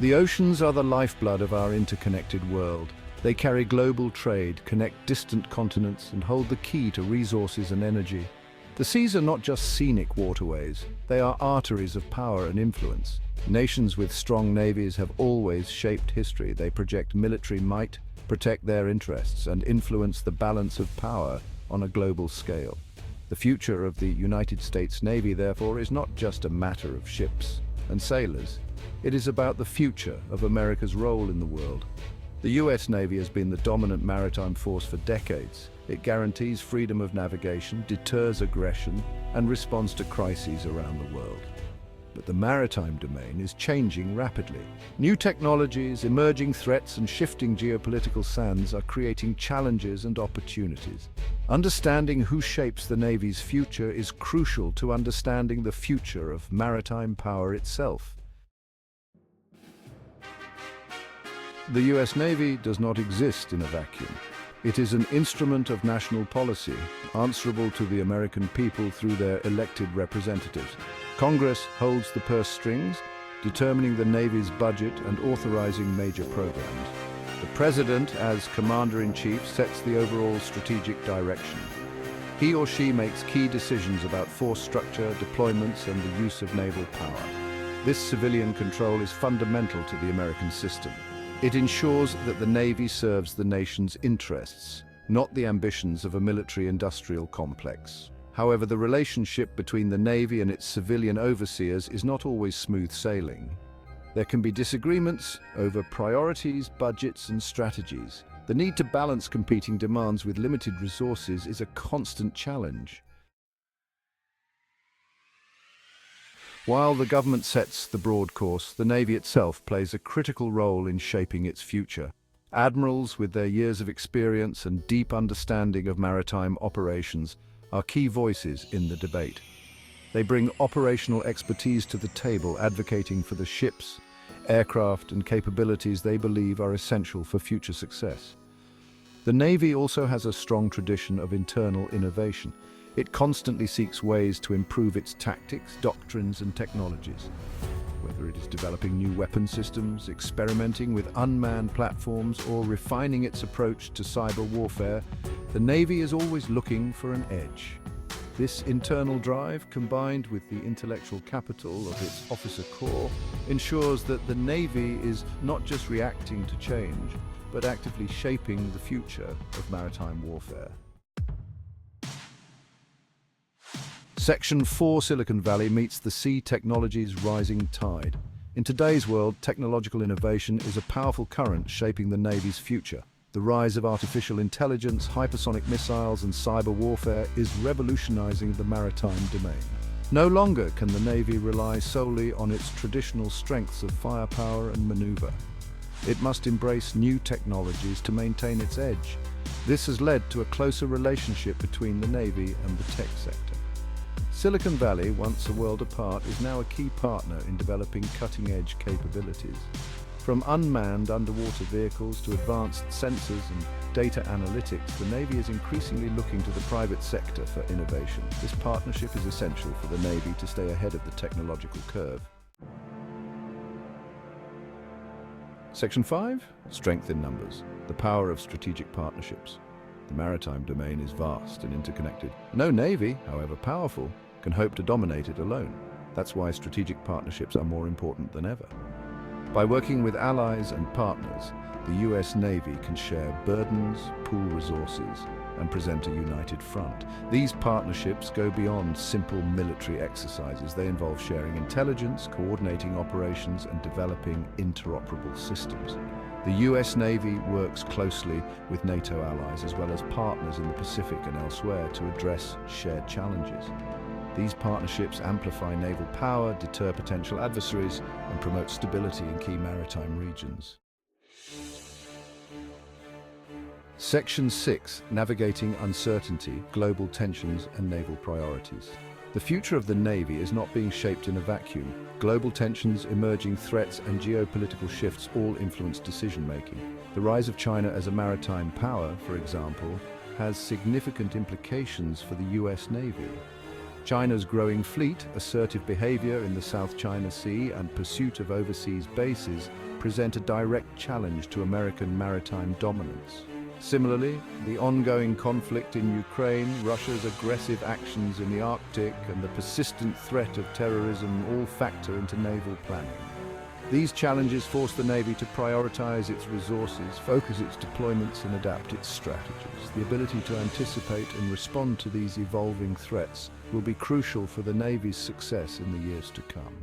The oceans are the lifeblood of our interconnected world. They carry global trade, connect distant continents, and hold the key to resources and energy. The seas are not just scenic waterways, they are arteries of power and influence. Nations with strong navies have always shaped history. They project military might, protect their interests, and influence the balance of power on a global scale. The future of the United States Navy, therefore, is not just a matter of ships and sailors. It is about the future of America's role in the world. The US Navy has been the dominant maritime force for decades. It guarantees freedom of navigation, deters aggression, and responds to crises around the world. But the maritime domain is changing rapidly. New technologies, emerging threats, and shifting geopolitical sands are creating challenges and opportunities. Understanding who shapes the Navy's future is crucial to understanding the future of maritime power itself. The US Navy does not exist in a vacuum. It is an instrument of national policy, answerable to the American people through their elected representatives. Congress holds the purse strings, determining the Navy's budget and authorizing major programs. The President, as Commander-in-Chief, sets the overall strategic direction. He or she makes key decisions about force structure, deployments, and the use of naval power. This civilian control is fundamental to the American system. It ensures that the Navy serves the nation's interests, not the ambitions of a military-industrial complex. However, the relationship between the Navy and its civilian overseers is not always smooth sailing. There can be disagreements over priorities, budgets, and strategies. The need to balance competing demands with limited resources is a constant challenge. While the government sets the broad course, the Navy itself plays a critical role in shaping its future. Admirals, with their years of experience and deep understanding of maritime operations, are key voices in the debate. They bring operational expertise to the table, advocating for the ships, aircraft, and capabilities they believe are essential for future success. The Navy also has a strong tradition of internal innovation. It constantly seeks ways to improve its tactics, doctrines, and technologies. Whether it is developing new weapon systems, experimenting with unmanned platforms, or refining its approach to cyber warfare, the Navy is always looking for an edge. This internal drive, combined with the intellectual capital of its officer corps, ensures that the Navy is not just reacting to change, but actively shaping the future of maritime warfare. Section 4 Silicon Valley meets the sea technology's rising tide. In today's world, technological innovation is a powerful current shaping the Navy's future. The rise of artificial intelligence, hypersonic missiles, and cyber warfare is revolutionizing the maritime domain. No longer can the Navy rely solely on its traditional strengths of firepower and maneuver. It must embrace new technologies to maintain its edge. This has led to a closer relationship between the Navy and the tech sector. Silicon Valley, once a world apart, is now a key partner in developing cutting-edge capabilities. From unmanned underwater vehicles to advanced sensors and data analytics, the Navy is increasingly looking to the private sector for innovation. This partnership is essential for the Navy to stay ahead of the technological curve. Section 5. Strength in numbers. The power of strategic partnerships. The maritime domain is vast and interconnected. No Navy, however powerful, can hope to dominate it alone. That's why strategic partnerships are more important than ever. By working with allies and partners, the US Navy can share burdens, pool resources, and present a united front. These partnerships go beyond simple military exercises. They involve sharing intelligence, coordinating operations, and developing interoperable systems. The US Navy works closely with NATO allies as well as partners in the Pacific and elsewhere to address shared challenges. These partnerships amplify naval power, deter potential adversaries, and promote stability in key maritime regions. Section 6. Navigating uncertainty, global tensions, and naval priorities. The future of the Navy is not being shaped in a vacuum. Global tensions, emerging threats, and geopolitical shifts all influence decision-making. The rise of China as a maritime power, for example, has significant implications for the US Navy. China's growing fleet, assertive behavior in the South China Sea, and pursuit of overseas bases present a direct challenge to American maritime dominance. Similarly, the ongoing conflict in Ukraine, Russia's aggressive actions in the Arctic, and the persistent threat of terrorism all factor into naval planning. These challenges force the Navy to prioritize its resources, focus its deployments, and adapt its strategies. The ability to anticipate and respond to these evolving threats will be crucial for the Navy's success in the years to come.